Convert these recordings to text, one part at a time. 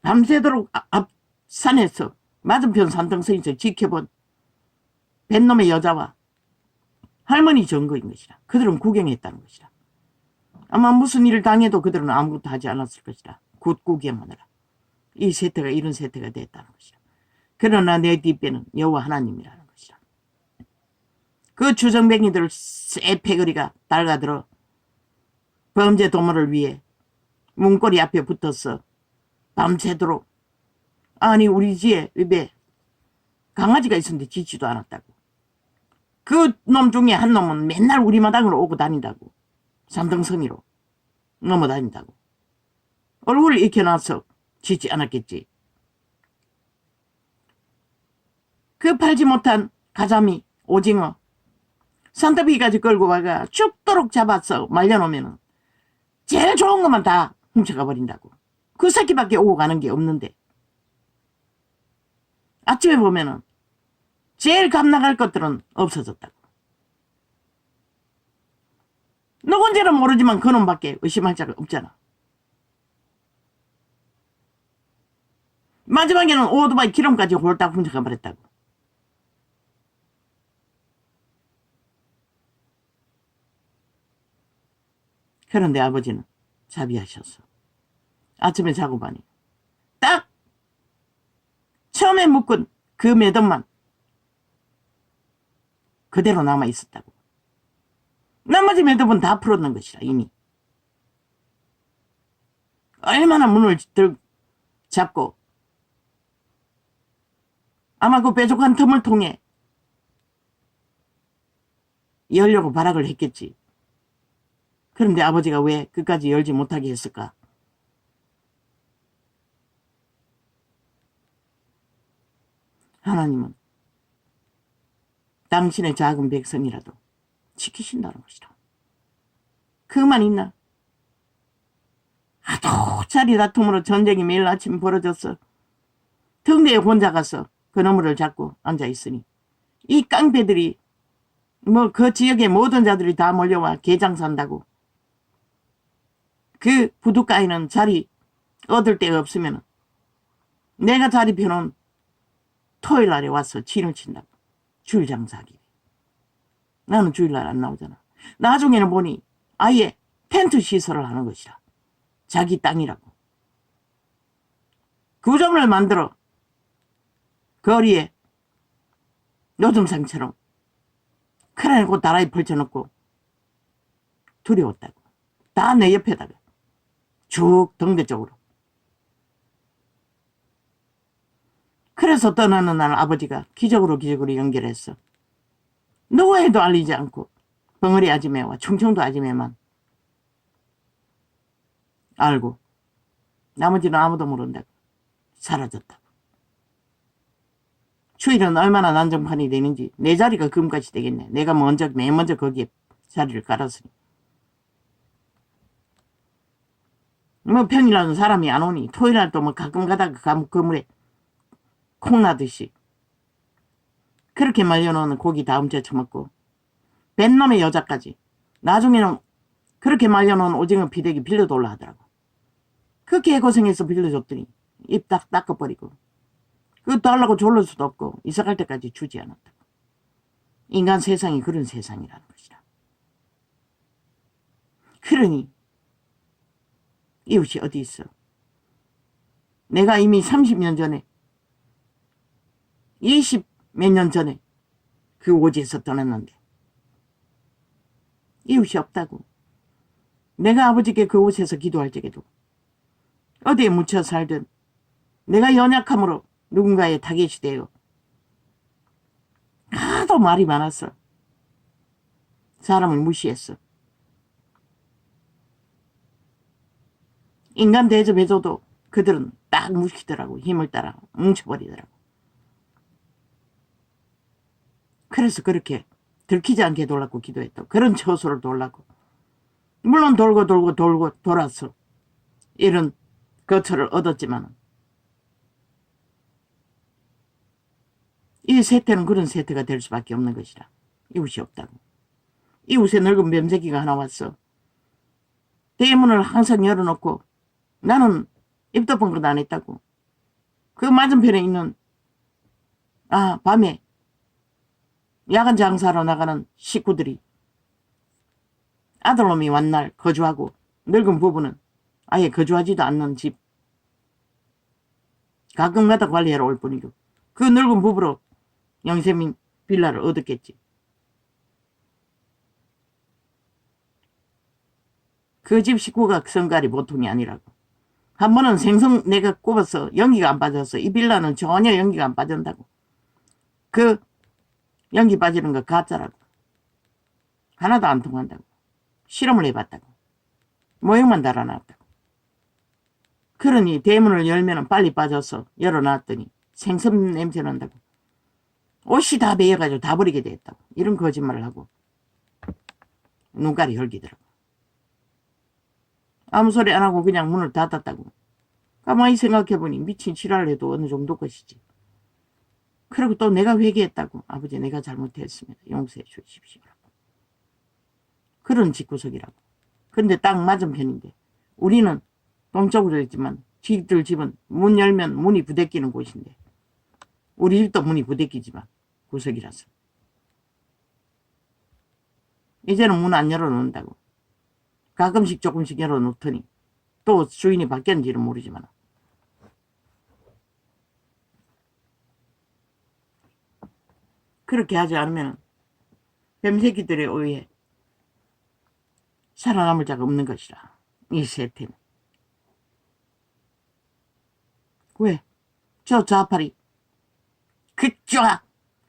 밤새도록 앞산에서 맞은편 산등성에서 지켜본 뱃놈의 여자와 할머니 증거인 것이라. 그들은 구경했다는 것이라. 아마 무슨 일을 당해도 그들은 아무것도 하지 않았을 것이라. 굿 구경하느라. 이 세태가 이런 세태가 됐다는 것이라. 그러나 내 뒷배는 여호와 하나님이라는 것이라. 그 주정뱅이들 새 패거리가 달가들어 범죄 도모를 위해 문고리 앞에 붙어서 밤새도록 아니 우리 집에 왜 강아지가 있었는데 짖지도 않았다고. 그 놈 중에 한 놈은 맨날 우리 마당으로 오고 다닌다고. 산등성이로 넘어다닌다고. 얼굴을 익혀놔서 짖지 않았겠지. 그 팔지 못한 가자미, 오징어, 산더미까지 끌고 와가 죽도록 잡아서 말려놓으면 제일 좋은 것만 다 훔쳐가 버린다고. 그 새끼밖에 오고 가는 게 없는데 아침에 보면은 제일 값 나갈 것들은 없어졌다고. 누군지는 모르지만 그놈밖에 의심할 자가 없잖아. 마지막에는 오토바이 기름까지 홀딱 훔쳐가 버렸다고. 그런데 아버지는 자비하셨어. 아침에 자고 보니 딱 처음에 묶은 그 매듭만 그대로 남아 있었다고. 나머지 매듭은 다 풀었는 것이라. 이미 얼마나 문을 잡고 아마 그 뾰족한 틈을 통해 열려고 발악을 했겠지. 그런데 아버지가 왜 끝까지 열지 못하게 했을까? 하나님은 당신의 작은 백성이라도 지키신다는 것이라. 그만 있나? 하도 자리 다툼으로 전쟁이 매일 아침 벌어졌어. 등대에 혼자 가서 그놈을 잡고 앉아있으니 이 깡패들이 뭐 그 지역의 모든 자들이 다 몰려와 개장산다고. 그 부둣가에는 자리 얻을 데가 없으면 내가 자리 펴놓은 토요일날에 와서 진을 친다고. 주일 장사하기. 나는 주일날 안 나오잖아. 나중에는 보니 아예 텐트 시설을 하는 것이라. 자기 땅이라고. 구정을 만들어 거리에 노점상처럼 크라고 다라이 펼쳐놓고 두려웠다고. 다 내 옆에다가 쭉 등대 쪽으로. 그래서 떠나는 날 아버지가 기적으로 연결했어. 누구에도 알리지 않고 벙어리 아지매와 충청도 아지매만 알고 나머지는 아무도 모른다고. 사라졌다고. 추일은 얼마나 난장판이 되는지. 내 자리가 금같이 되겠네. 내가 맨 먼저 거기에 자리를 깔았으니. 뭐 평일날은 사람이 안 오니 토요일날 또 뭐 가끔 가다가 그물에 콩나듯이 그렇게 말려놓은 고기 다 훔쳐쳐먹고 뱃놈의 여자까지 나중에는 그렇게 말려놓은 오징어 피대기 빌려달라 하더라고. 그 개고생해서 빌려줬더니 입 딱 닦아버리고 그거 달라고 졸를 수도 없고 이사갈 때까지 주지 않았다고. 인간 세상이 그런 세상이라는 것이라. 그러니 이웃이 어디 있어. 내가 이미 30년 전에 20 몇 년 전에 그 오지에서 떠났는데 이웃이 없다고. 내가 아버지께 그 옷에서 기도할 적에도 어디에 묻혀 살든 내가 연약함으로 누군가의 타겟이 되어 하도 말이 많았어. 사람을 무시했어. 인간 대접해줘도 그들은 딱 무시키더라고. 힘을 따라 뭉쳐버리더라고. 그래서 그렇게 들키지 않게 돌라고 기도했다. 그런 처소를 돌라고. 물론 돌고 돌아서 이런 거처를 얻었지만 이 세태는 그런 세태가 될 수밖에 없는 것이라. 이웃이 없다고. 이웃에 늙은 뱀새끼가 하나 왔어. 대문을 항상 열어놓고 나는 입 덮은 것 안 했다고. 그 맞은편에 있는 밤에 야간 장사로 나가는 식구들이 아들놈이 완날 거주하고 늙은 부부는 아예 거주하지도 않는 집 가끔가다 관리하러 올 뿐이고 그 늙은 부부로 영세민 빌라를 얻었겠지. 그 집 식구가 성깔이 보통이 아니라고. 한 번은 생선 내가 꼽아서 연기가 안 빠졌어. 이 빌라는 전혀 연기가 안 빠진다고. 그 연기 빠지는 거 가짜라고. 하나도 안 통한다고. 실험을 해봤다고. 모형만 달아놨다고. 그러니 대문을 열면 빨리 빠져서 열어놨더니 생선 냄새 난다고. 옷이 다 베여가지고 다 버리게 됐다고. 이런 거짓말을 하고 눈깔이 헐기더라고. 아무 소리 안 하고 그냥 문을 닫았다고. 가만히 생각해보니 미친 지랄을 해도 어느 정도 것이지. 그리고 또 내가 회개했다고. 아버지 내가 잘못했습니다. 용서해 주십시오. 그런 집구석이라고. 근데 딱 맞은편인데 우리는 동쪽으로 있지만 지들 집은 문 열면 문이 부대끼는 곳인데 우리 집도 문이 부대끼지만 구석이라서 이제는 문 안 열어놓는다고. 가끔씩 조금씩 열어놓더니 또 주인이 바뀌었는지는 모르지만 그렇게 하지 않으면 뱀새끼들에 의해 살아남을 자가 없는 것이라. 이 세태는. 왜? 저 좌파리 그쪽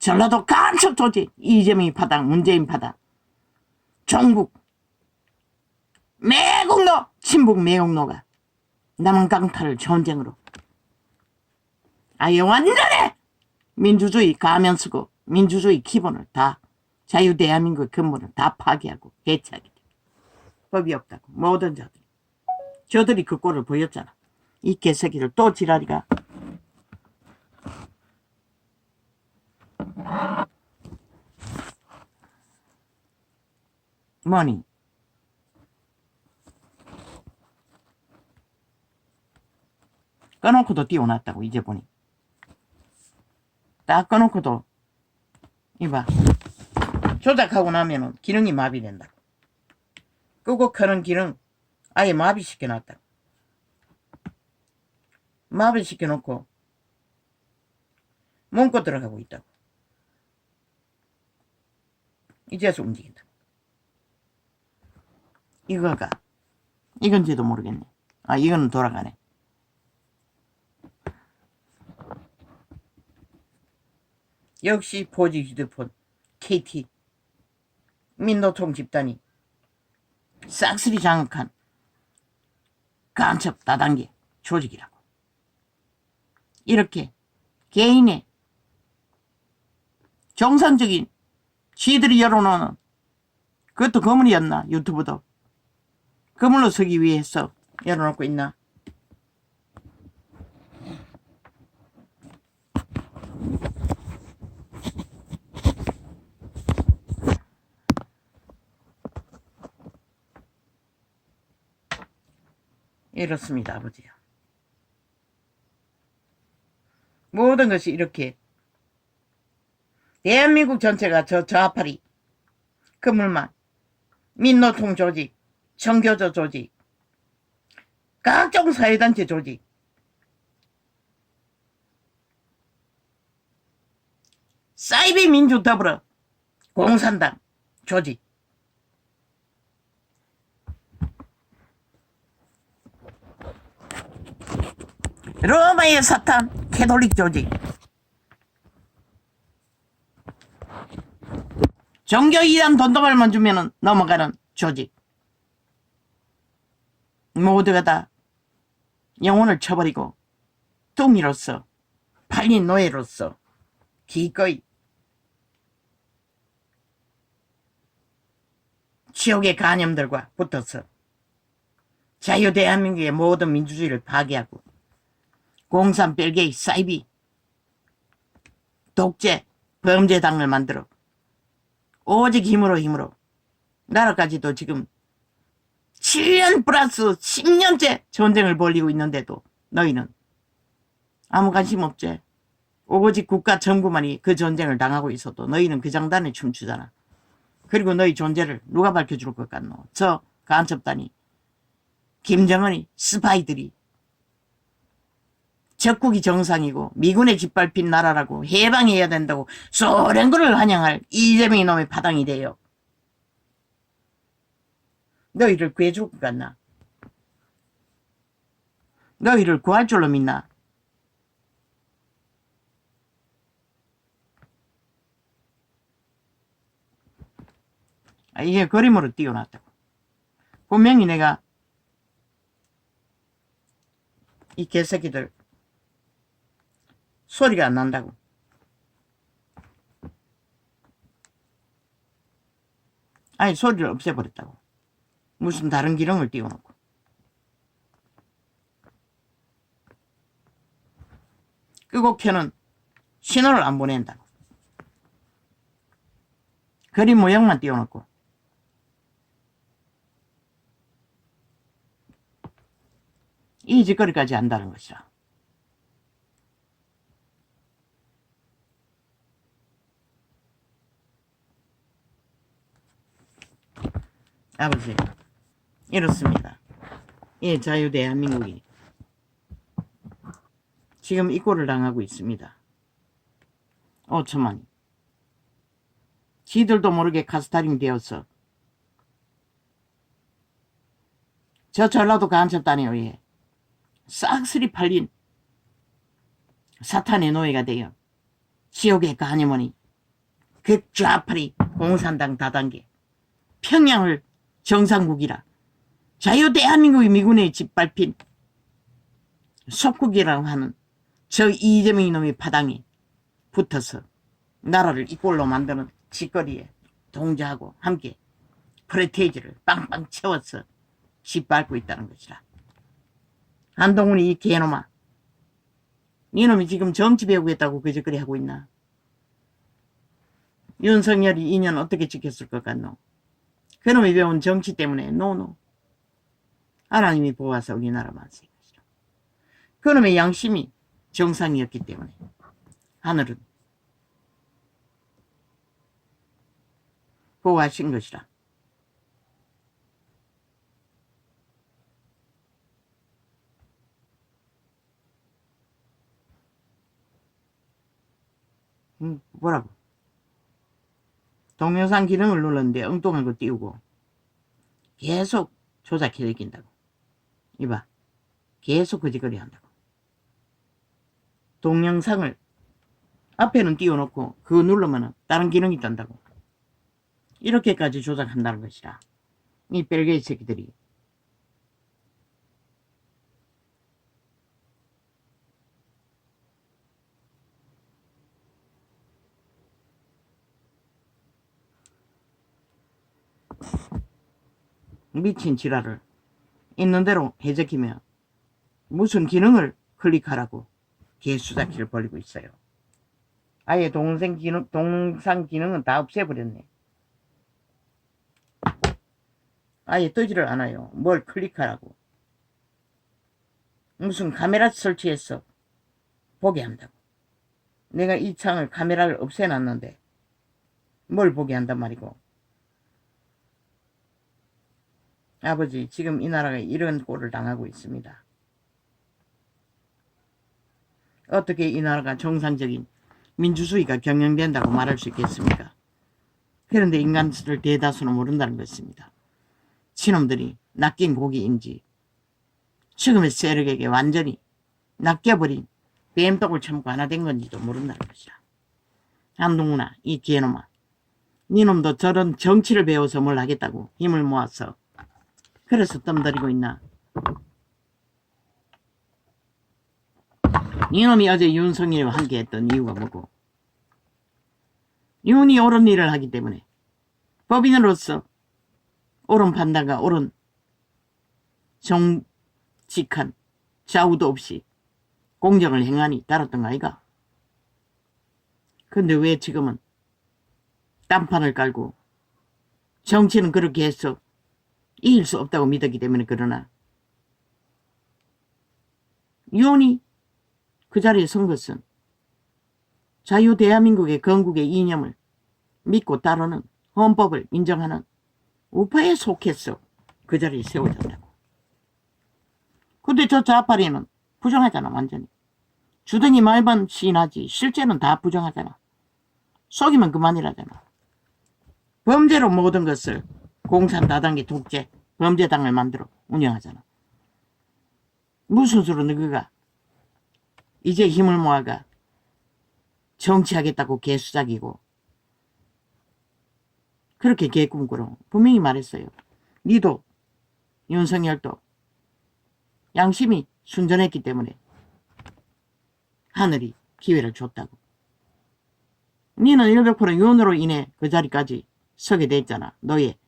전라도 간첩 조직 이재명이 파당 문재인 파당 종북 매국노 친북 매국노가 남한 강탈을 전쟁으로 아예 완전히 민주주의 가면 쓰고 민주주의 기본을 다 자유 대한민국의 근본을 다 파괴하고 해체하게 돼. 법이 없다고 모든 자들이. 저들이 그 꼴을 보였잖아. 이 개새끼들 또 지랄이가. 뭐니? 꺼놓고도 띄워놨다고. 이제 보니 딱 꺼놓고도 이봐 조작하고 나면은 기능이 마비된다. 끄고 켜는 기능 아예 마비시켜놨다. 마비시켜놓고 문고 들어가고 있다고. 이제서 움직인다. 이거가 이건지도 모르겠네. 이거는 돌아가네. 역시 4G 휴대폰 KT 민노총 집단이 싹쓸이 장악한 간첩 다단계 조직이라고. 이렇게 개인의 정상적인 지들이 열어놓는 그것도 거물이었나. 유튜브도 거물로 서기 위해서 열어놓고 있나. 이렇습니다. 아버지요. 모든 것이 이렇게 대한민국 전체가 저 좌파리 그물만 민노총 조직 청교조 조직 각종 사회단체 조직 사이비 민주더불어 공산당 조직 로마의 사탄 캐톨릭 조직 종교 이단 돈도발만 주면 넘어가는 조직 모두가 다 영혼을 쳐버리고 뚱이로서 팔린 노예로서 기꺼이 지옥의 간염들과 붙어서 자유 대한민국의 모든 민주주의를 파괴하고 공산 벨기에 사이비 독재 범죄당을 만들어 오직 힘으로 나라까지도 지금 7년 플러스 10년째 전쟁을 벌이고 있는데도 너희는 아무 관심 없지. 오로지 국가 정부만이 그 전쟁을 당하고 있어도 너희는 그 장단에 춤추잖아. 그리고 너희 존재를 누가 밝혀줄 것 같노? 저 간첩단이, 김정은이, 스파이들이. 적국이 정상이고 미군의 짓밟힌 나라라고 해방해야 된다고 소련군을 환영할 이재명이 놈의 파당이 돼요. 너희를 구해줄 것 같나? 너희를 구할 줄로 믿나? 이게 그림으로 띄워놨다고. 분명히 내가 이 개새끼들 소리가 안 난다고. 아니 소리를 없애버렸다고. 무슨 다른 기능을 띄워놓고. 끄고 켜는 신호를 안 보낸다고. 그림 모양만 띄워놓고. 이 짓거리까지 한다는 것이라. 아버지, 이렇습니다. 예, 자유대한민국이 지금 이 꼴을 당하고 있습니다. 5천만이. 지들도 모르게 카스타링 되어서 저 전라도 간첩단에 의해 싹쓸이 팔린 사탄의 노예가 되어 지옥의 간여머니 극좌파리 공산당 다단계 평양을 정상국이라 자유대한민국의 미군에 짓밟힌 속국이라고 하는 저 이재명 이놈의 파당이 붙어서 나라를 이 꼴로 만드는 짓거리에 동자하고 함께 프레테이지를 빵빵 채워서 짓밟고 있다는 것이라. 한동훈이 이 개놈아, 니놈이 지금 정치 배우겠다고 그 짓거리 하고 있나? 윤석열이 2년 어떻게 지켰을 것 같노? 그놈이 배운 정치 때문에 노노. 하나님이 보아서 우리나라만 쓴 것이라. 그놈의 양심이 정상이었기 때문에 하늘은 보호하신 것이라. 뭐라고? 동영상 기능을 눌렀는데 엉뚱한 거 띄우고 계속 조작해 끼긴다고. 이봐, 계속 거짓거리 한다고. 동영상을 앞에는 띄워놓고 그거 누르면 다른 기능이 뜬다고. 이렇게까지 조작한다는 것이라. 이 벨게이 새끼들이. 미친 지랄을 있는 대로 해적이며 무슨 기능을 클릭하라고 개수작기를 벌리고 있어요. 아예 동영상 기능은 다 없애버렸네. 아예 뜨지를 않아요. 뭘 클릭하라고. 무슨 카메라 설치해서 보게 한다고. 내가 이 창을 카메라를 없애놨는데 뭘 보게 한단 말이고. 아버지, 지금 이 나라가 이런 꼴을 당하고 있습니다. 어떻게 이 나라가 정상적인 민주주의가 경영된다고 말할 수 있겠습니까? 그런데 인간들 대다수는 모른다는 것입니다. 친놈들이 낚인 고기인지 지금의 세력에게 완전히 낚여버린 뱀떡을 참고 하나 된 건지도 모른다는 것이라. 한동훈아, 이 개놈아, 니놈도 저런 정치를 배워서 뭘 하겠다고 힘을 모아서 그래서 뜸들이고 있나? 니놈이 어제 윤석열과 함께 했던 이유가 뭐고? 윤이 옳은 일을 하기 때문에 법인으로서 옳은 판단과 옳은 정직한 좌우도 없이 공정을 행하니 따랐던 거 아이가? 근데 왜 지금은 딴판을 깔고 정치는 그렇게 해서 이길 수 없다고 믿었기 때문에 그러나 윤이 그 자리에 선 것은 자유 대한민국의 건국의 이념을 믿고 따르는 헌법을 인정하는 우파에 속해서 그 자리에 세워졌다고. 근데 저 좌파리는 부정하잖아. 완전히. 주둥이 말만 시인하지 실제는 다 부정하잖아. 속이면 그만이라잖아. 범죄로 모든 것을 공산 다단계 독재 범죄당을 만들어 운영하잖아. 무슨 수로 너희가 이제 힘을 모아가 정치하겠다고 개수작이고 그렇게 개꿈꾸러 분명히 말했어요. 니도 윤석열도 양심이 순전했기 때문에 하늘이 기회를 줬다고. 니는 100% 윤으로 인해 그 자리까지 서게 됐잖아. 너의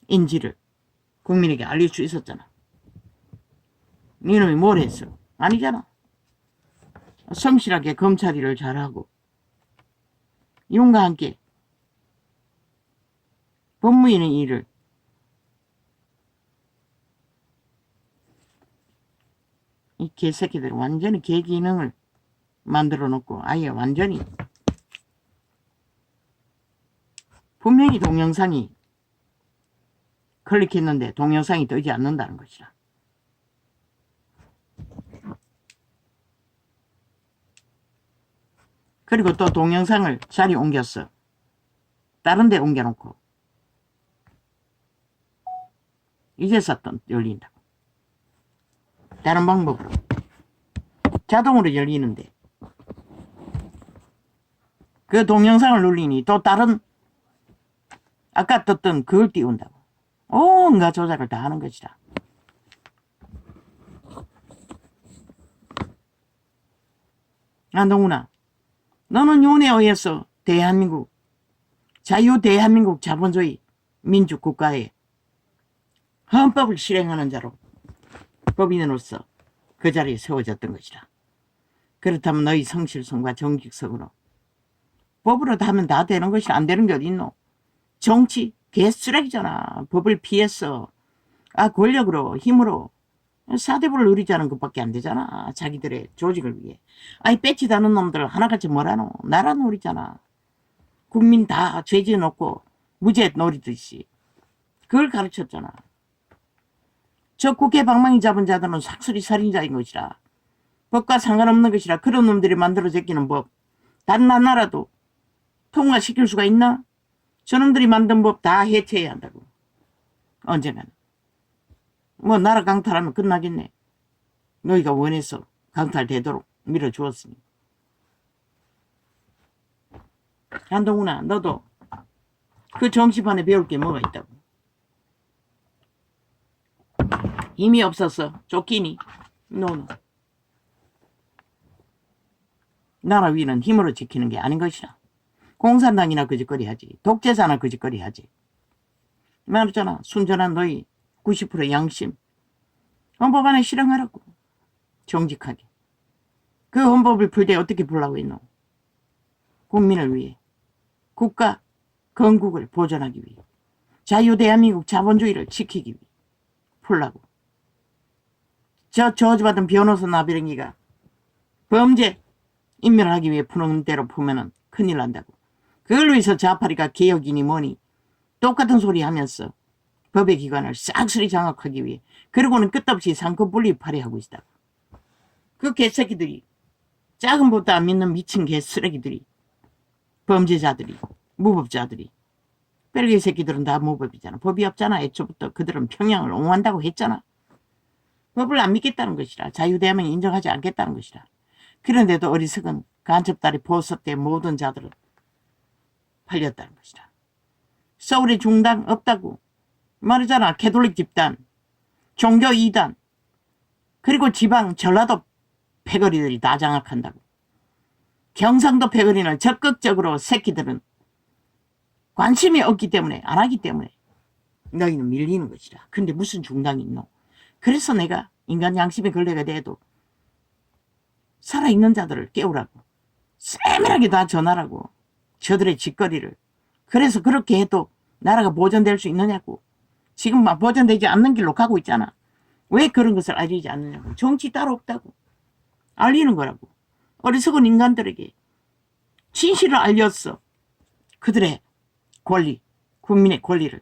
인지를 국민에게 알릴 수 있었잖아. 니놈이 뭘 했어? 아니잖아. 성실하게 검찰 일을 잘하고 윤과 함께 법무위의 일을 이 개새끼들 완전히 개기능을 만들어 놓고 아예 완전히 분명히 동영상이 클릭했는데 동영상이 뜨지 않는다는 것이라. 그리고 또 동영상을 자리 옮겼어. 다른 데 옮겨놓고 이제서 또 열린다고. 다른 방법으로 자동으로 열리는데 그 동영상을 눌리니 또 다른 아까 떴던 그걸 띄운다고. 온갖 조작을 다 하는 것이다. 안동훈아, 너는 윤에 의해서 대한민국 자유 대한민국 자본주의 민주국가의 헌법을 실행하는 자로 법인으로서 그 자리에 세워졌던 것이다. 그렇다면 너희 성실성과 정직성으로 법으로 하면 다 되는 것이 안 되는 게 어디 있노? 정치 개쓰레기잖아. 법을 피해서 권력으로 힘으로 사대부를 누리자는 것밖에 안 되잖아. 자기들의 조직을 위해. 뺏지도 않은 놈들 하나같이 뭐라노? 나라 노리잖아. 국민 다 죄지어 놓고 무죄 노리듯이 그걸 가르쳤잖아. 저 국회 방망이 잡은 자들은 삭슬이 살인자인 것이라. 법과 상관없는 것이라. 그런 놈들이 만들어 제끼는 법 단 하나라도 통과시킬 수가 있나? 저놈들이 만든 법 다 해체해야 한다고. 언젠가는. 뭐 나라 강탈하면 끝나겠네. 너희가 원해서 강탈되도록 밀어주었으니. 한동훈아, 너도 그 정치판에 배울 게 뭐가 있다고. 힘이 없어서 쫓기니? 너는. 나라 위는 힘으로 지키는 게 아닌 것이라. 공산당이나 그짓거리 하지. 독재자나 그짓거리 하지. 말했잖아. 순전한 너희 90% 양심. 헌법 안에 실행하라고. 정직하게. 그 헌법을 풀 때 어떻게 풀라고 했노? 국민을 위해. 국가, 건국을 보존하기 위해. 자유 대한민국 자본주의를 지키기 위해. 풀라고. 저 저주받은 변호사 나비랭이가 범죄 인멸하기 위해 푸는 대로 풀면은 큰일 난다고. 그걸 위해서 좌파리가 개혁이니 뭐니 똑같은 소리 하면서 법의 기관을 싹쓸이 장악하기 위해 그러고는 끝없이 상권분리 발휘하고 있다고. 그 개새끼들이 작은 법도 안 믿는 미친 개쓰레기들이 범죄자들이 무법자들이 뺄개 새끼들은 다 무법이잖아. 법이 없잖아. 애초부터 그들은 평양을 옹호한다고 했잖아. 법을 안 믿겠다는 것이라. 자유대한민국 인정하지 않겠다는 것이라. 그런데도 어리석은 간첩다리 보석대 모든 자들은 팔렸다는 것이라. 서울에 중당 없다고 말하잖아. 캐톨릭 집단, 종교 이단, 그리고 지방 전라도 패거리들이 다 장악한다고. 경상도 패거리는 적극적으로 새끼들은 관심이 없기 때문에 안 하기 때문에 너희는 밀리는 것이라. 근데 무슨 중당이 있노? 그래서 내가 인간 양심의 걸레가 돼도 살아있는 자들을 깨우라고. 세밀하게 다 전하라고. 저들의 짓거리를. 그래서 그렇게 해도 나라가 보존될 수 있느냐고. 지금 막 보존되지 않는 길로 가고 있잖아. 왜 그런 것을 알리지 않느냐고. 정치 따로 없다고. 알리는 거라고. 어리석은 인간들에게 진실을 알렸어. 그들의 권리, 국민의 권리를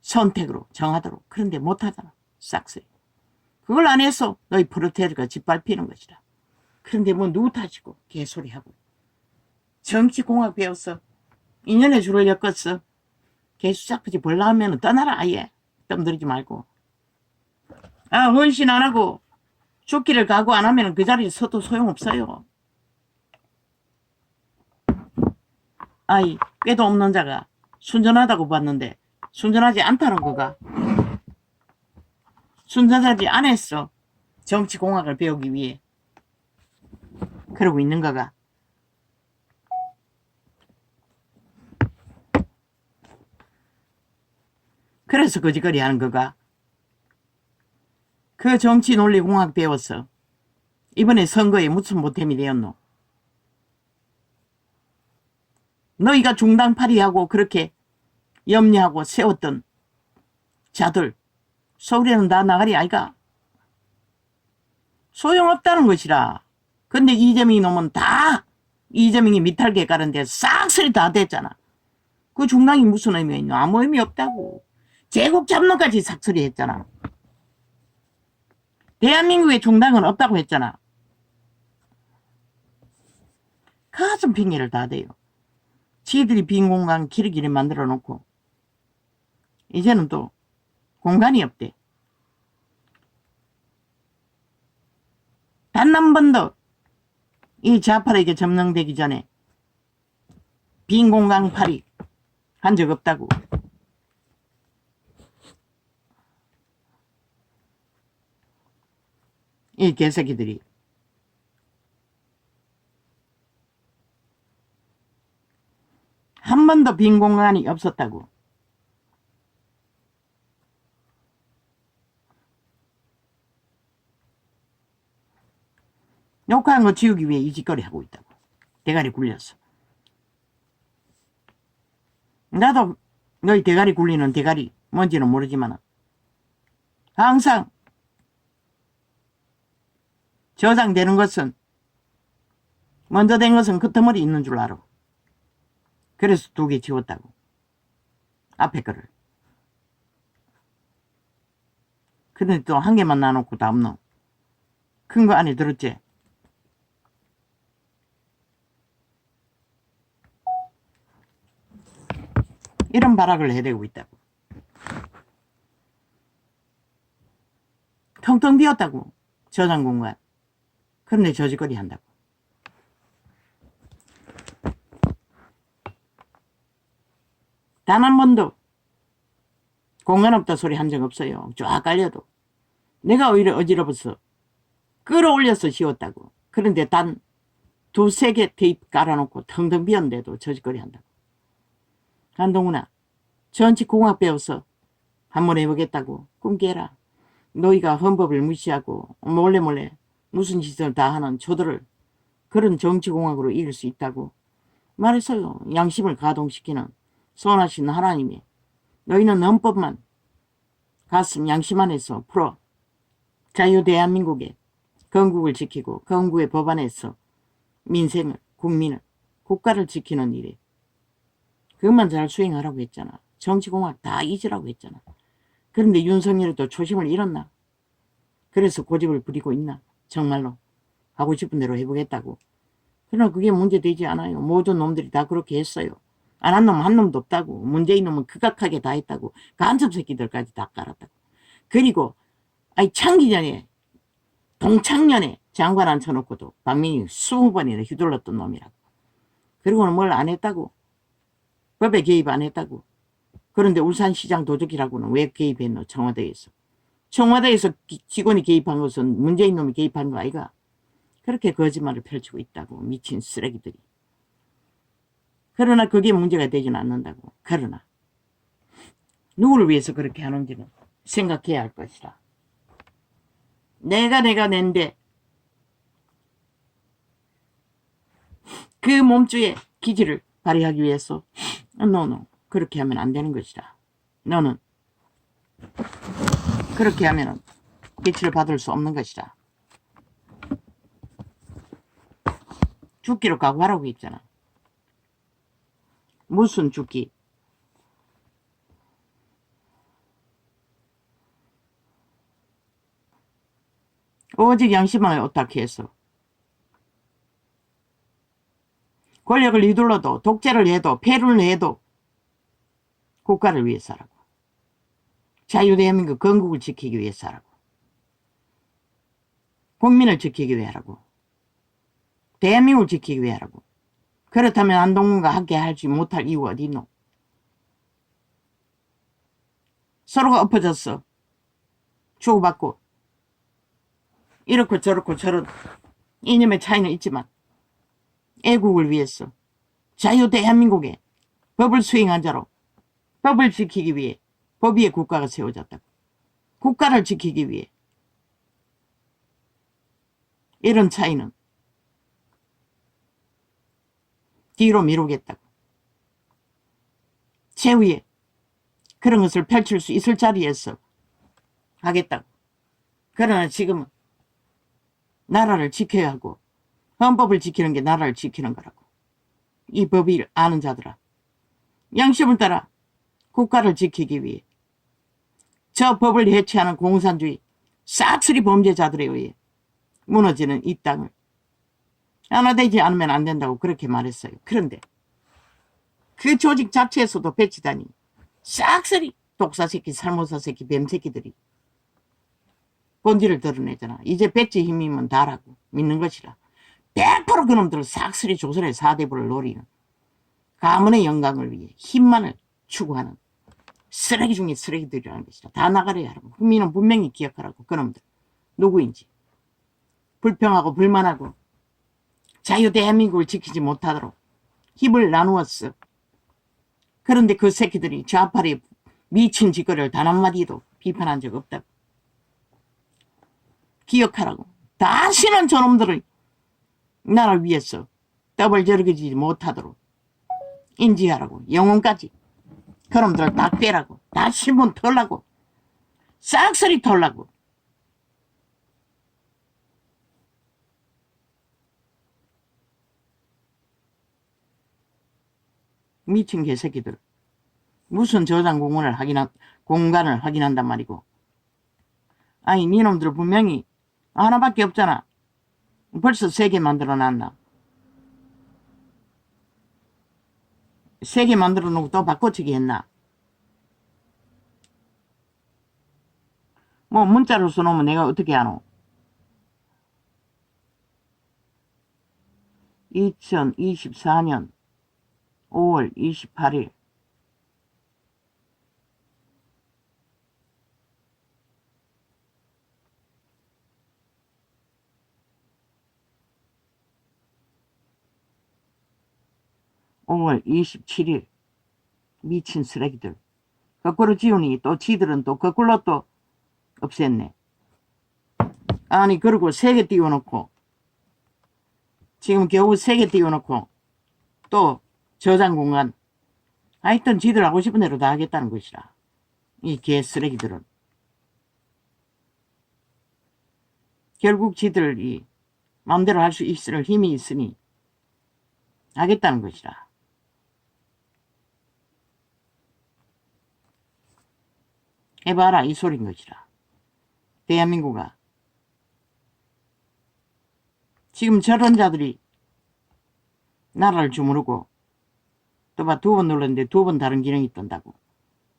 선택으로 정하도록. 그런데 못하잖아. 싹쓸이. 그걸 안 해서 너희 프로테르가 짓밟히는 것이다. 그런데 뭐 누구 탓이고 개소리하고. 정치공학 배웠어. 인연의 줄을 엮었어. 개수작부지 벌나하면 떠나라 아예. 뜸들이지 말고. 헌신 안 하고 죽기를 각오 안 하면 그 자리에 서도 소용없어요. 꾀도 없는 자가 순전하다고 봤는데 순전하지 않다는 거가. 순전하지 않았어. 정치공학을 배우기 위해. 그러고 있는 거가. 그래서 거짓거리 하는 거가. 그 정치 논리 공학 배웠어. 이번에 선거에 무슨 보탬이 되었노? 너희가 중당파리하고 그렇게 염려하고 세웠던 자들 서울에는 다 나가리 아이가? 소용없다는 것이라. 근데 이재명이 놈은 다 이재명이 미탈계 깔은데 싹쓸이 다 됐잖아. 그 중당이 무슨 의미가 있노? 아무 의미 없다고. 제국 잡론까지 싹쓸이 했잖아. 대한민국의 중당은 없다고 했잖아. 가슴 핑계를 다 대요. 지들이 빈 공간 길이길이 만들어 놓고 이제는 또 공간이 없대. 단 한 번도 이 좌파에게 점령되기 전에 빈 공간 파리 한 적 없다고. 이 개새끼들이. 한 번도 빈 공간이 없었다고. 욕한 거 지우기 위해 이 짓거리 하고 있다고. 대가리 굴렸어. 나도 너희 대가리 굴리는 대가리 뭔지는 모르지만 항상 저장되는 것은 먼저 된 것은 끄트머리 있는 줄 알아. 그래서 2개 지웠다고. 앞에 거를. 근데 또 1개만 놔놓고 다 없노. 큰 거 안에 들었지? 이런 발악을 해대고 있다고. 텅텅 비었다고. 저장 공간. 그런데 저짓거리 한다고. 단 한 번도 공간 없다 소리 한 적 없어요. 쫙 깔려도. 내가 오히려 어지러워서 끌어올려서 지웠다고. 그런데 단 2-3개 테이프 깔아놓고 텅텅 비었는데도 저짓거리 한다고. 한동훈아, 정치공학 배워서 한번 해보겠다고. 꿈 깨라. 너희가 헌법을 무시하고 몰래 무슨 짓을 다 하는 저들을 그런 정치공학으로 이길 수 있다고 말했어요. 양심을 가동시키는 선하신 하나님이. 너희는 헌법만 가슴 양심 안에서 풀어 자유 대한민국의 건국을 지키고 건국의 법안에서 민생을, 국민을, 국가를 지키는 일에 그것만 잘 수행하라고 했잖아. 정치공학 다 잊으라고 했잖아. 그런데 윤석열도 초심을 잃었나? 그래서 고집을 부리고 있나? 정말로 하고 싶은 대로 해보겠다고. 그러나 그게 문제되지 않아요. 모든 놈들이 다 그렇게 했어요. 안 한 놈 한 놈도 없다고. 문재인 놈은 극악하게 다 했다고. 간첩 새끼들까지 다 깔았다고. 그리고 창기전에 동창년에 장관 앉혀놓고도 박민희 20번이나 휘둘렀던 놈이라고. 그리고는 뭘 안 했다고. 법에 개입 안 했다고. 그런데 울산시장 도적이라고는 왜 개입했노? 청와대에서. 청와대에서 직원이 개입한 것은 문재인 놈이 개입한 거 아이가? 그렇게 거짓말을 펼치고 있다고. 미친 쓰레기들이. 그러나 그게 문제가 되지는 않는다고. 그러나 누구를 위해서 그렇게 하는지는 생각해야 할 것이다. 내가 낸데 그 몸주의 기질을 발휘하기 위해서 노 그렇게 하면 안 되는 것이다. 너는 그렇게 하면 빛을 받을 수 없는 것이다. 죽기로 각오하라고 했잖아. 무슨 죽기? 오직 양심만을 어떻게 했어? 권력을 휘둘러도 독재를 해도 폐륜을 해도 국가를 위해서라고. 자유대한민국 건국을 지키기 위해서라고. 국민을 지키기 위해라고. 대한민국을 지키기 위해라고. 그렇다면 한동훈과 함께 하지 못할 이유가 어디 있노? 서로가 엎어졌어. 주고받고 이렇고 저렇고 저런 이념의 차이는 있지만 애국을 위해서 자유 대한민국에 법을 수행한 자로 법을 지키기 위해 법 위에 국가가 세워졌다고. 국가를 지키기 위해. 이런 차이는 뒤로 미루겠다고. 최후에 그런 것을 펼칠 수 있을 자리에서 하겠다고. 그러나 지금은 나라를 지켜야 하고 헌법을 지키는 게 나라를 지키는 거라고. 이 법을 아는 자들아. 양심을 따라 국가를 지키기 위해 저 법을 해체하는 공산주의 싹쓸이 범죄자들에 의해 무너지는 이 땅을 하나 되지 않으면 안 된다고 그렇게 말했어요. 그런데 그 조직 자체에서도 배치다니 싹쓸이 독사새끼, 살모사새끼, 뱀새끼들이 본질을 드러내잖아. 이제 배치 힘이면 다라고 믿는 것이라. 100% 그놈들을 싹쓸이 조선의 사대부를 노리는 가문의 영광을 위해 힘만을 추구하는 쓰레기 중에 쓰레기들이라는 것이다. 다 나가려야 하고 국민은 분명히 기억하라고. 그놈들 누구인지. 불평하고 불만하고 자유 대한민국을 지키지 못하도록 힘을 나누었어. 그런데 그 새끼들이 좌파리 미친 짓거리를 단 한마디도 비판한 적 없다고. 기억하라고. 다시는 저놈들을 나라를 위해서 떠벌저러지 못하도록 인지하라고. 영혼까지 그놈들을 다 빼라고. 다 신문 털라고. 싹쓸이 털라고. 미친 개새끼들. 무슨 저장 공간을 확인한단 말이고. 아니 니놈들 분명히 하나밖에 없잖아. 벌써 3개 만들어놨나. 3개 만들어놓고 또 바꿔치기 했나. 뭐 문자로 써놓으면 내가 어떻게 하노. 2024년 5월 28일 (5월 27일) 미친 쓰레기들. 거꾸로 지우니 또 지들은 또 거꾸로 또 없앴네. 아니 그리고 3개 띄워놓고 지금 겨우 3개 띄워놓고 또 저장 공간. 하여튼 지들 하고 싶은 대로 다 하겠다는 것이라. 이 개쓰레기들은. 결국 지들이 마음대로 할 수 있을 힘이 있으니 하겠다는 것이라. 해봐라 이 소린 것이라. 대한민국아. 지금 저런 자들이 나라를 주무르고 또 봐 2번 눌렀는데 2번 다른 기능이 뜬다고.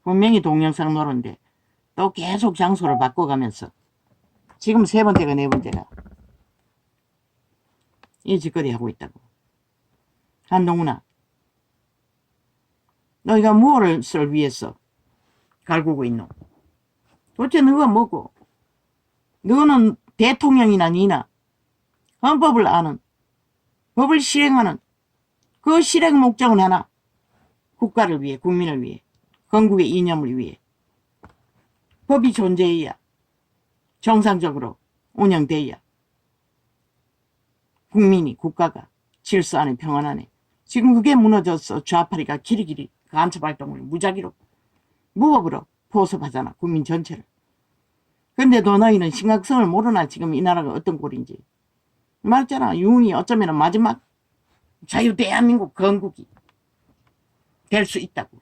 분명히 동영상 노는데 또 계속 장소를 바꿔가면서 지금 3번째가 4번째가 이 짓거리 하고 있다고. 한동훈아, 너희가 무엇을 위해서 갈구고 있노? 도대체 너가 뭐고? 너는 대통령이나 니나 헌법을 아는, 법을 실행하는 그 실행 목적은 하나. 국가를 위해, 국민을 위해, 건국의 이념을 위해. 법이 존재해야 정상적으로 운영돼야 국민이, 국가가 질서 안에 평안 안에. 지금 그게 무너졌어. 좌파리가 길이길이 간첩활동을 무작위로 무법으로 포섭하잖아. 국민 전체를. 근데도 너희는 심각성을 모르나. 지금 이 나라가 어떤 꼴인지. 말했잖아. 윤이 어쩌면 마지막 자유 대한민국 건국이 될 수 있다고.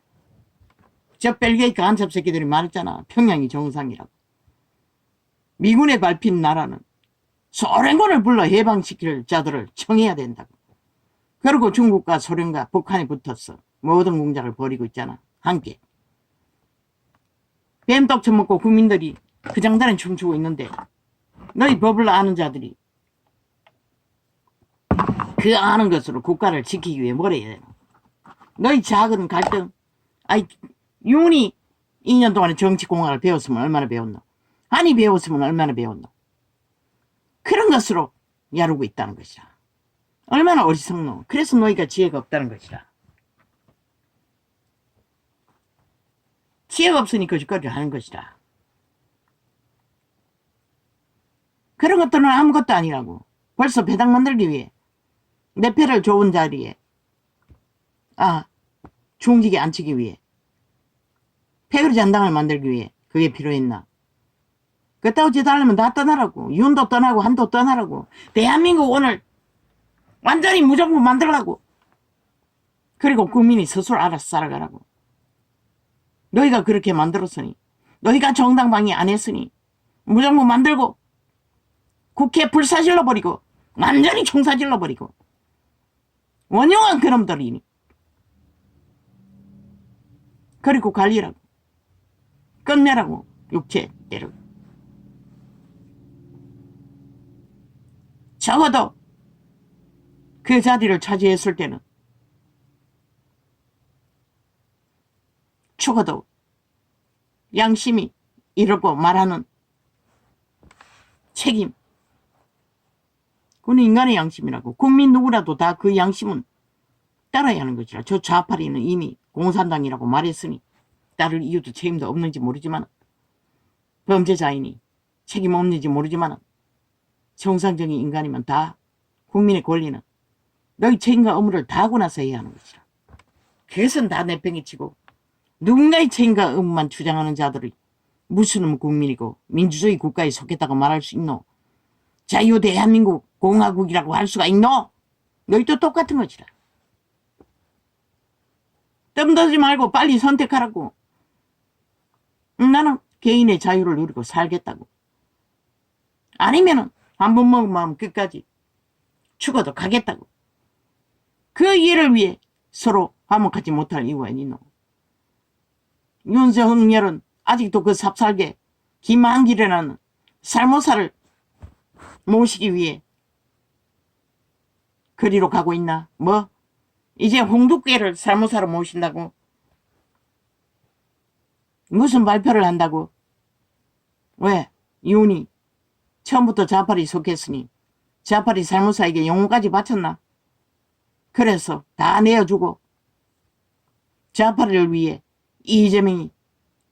저 벨기에 간첩 새끼들이 말했잖아. 평양이 정상이라고. 미군에 밟힌 나라는 소련군을 불러 해방시킬 자들을 청해야 된다고. 그리고 중국과 소련과 북한이 붙었어. 모든 공작을 벌이고 있잖아. 함께. 뱀떡 처먹고 국민들이 그 장단에 춤추고 있는데 너희 법을 아는 자들이 그 아는 것으로 국가를 지키기 위해 뭘 해야 되나. 너희 작은 갈등. 아이 윤이 2년 동안에 정치공학을 배웠으면 얼마나 배웠노. 아니 배웠으면 얼마나 배웠노. 그런 것으로 야르고 있다는 것이라. 얼마나 어리석노. 그래서 너희가 지혜가 없다는 것이라. 지혜가 없으니 거짓거리를 하는 것이라. 그런 것들은 아무것도 아니라고. 벌써 배당 만들기 위해 내 패를 좋은 자리에 중직에 앉히기 위해 패거리 잔당을 만들기 위해 그게 필요했나. 그따위 짓 하려면 다 떠나라고. 윤도 떠나고 한도 떠나라고. 대한민국 오늘 완전히 무정부 만들라고. 그리고 국민이 스스로 알아서 살아가라고. 너희가 그렇게 만들었으니, 너희가 정당 방위 안 했으니 무정부 만들고 국회 불사질러 버리고 완전히 총사질러 버리고 원흉한 그놈들이니. 그리고 관리라고. 끝내라고. 육체 때려. 적어도 그 자리를 차지했을 때는 죽어도 양심이 이러고 말하는 책임. 그건 인간의 양심이라고. 국민 누구라도 다 그 양심은 따라야 하는 것이라. 저 좌파리는 이미 공산당이라고 말했으니 따를 이유도 책임도 없는지 모르지만, 범죄자이니 책임 없는지 모르지만 정상적인 인간이면 다 국민의 권리는 너희 책임과 의무를 다 하고 나서 해야 하는 것이라. 그것은 다 내팽이 치고 누군가의 책임과 의무만 주장하는 자들이 무슨 놈 국민이고 민주주의 국가에 속했다고 말할 수 있노? 자유 대한민국 공화국이라고 할 수가 있노? 너희도 똑같은 것이라. 뜸들지 말고 빨리 선택하라고. 나는 개인의 자유를 누리고 살겠다고. 아니면은 한 번 먹은 마음 끝까지 죽어도 가겠다고. 그 이해를 위해 서로 화목하지 못할 이유가 있노? 윤석열은 아직도 그 삽살개 김한길이라는 살모사를 모시기 위해 그리로 가고 있나? 뭐? 이제 홍두깨를 살모사로 모신다고? 무슨 발표를 한다고? 왜? 윤이 처음부터 좌파리 속했으니 좌파리 살모사에게 영혼까지 바쳤나? 그래서 다 내어주고 좌파리를 위해 이재명이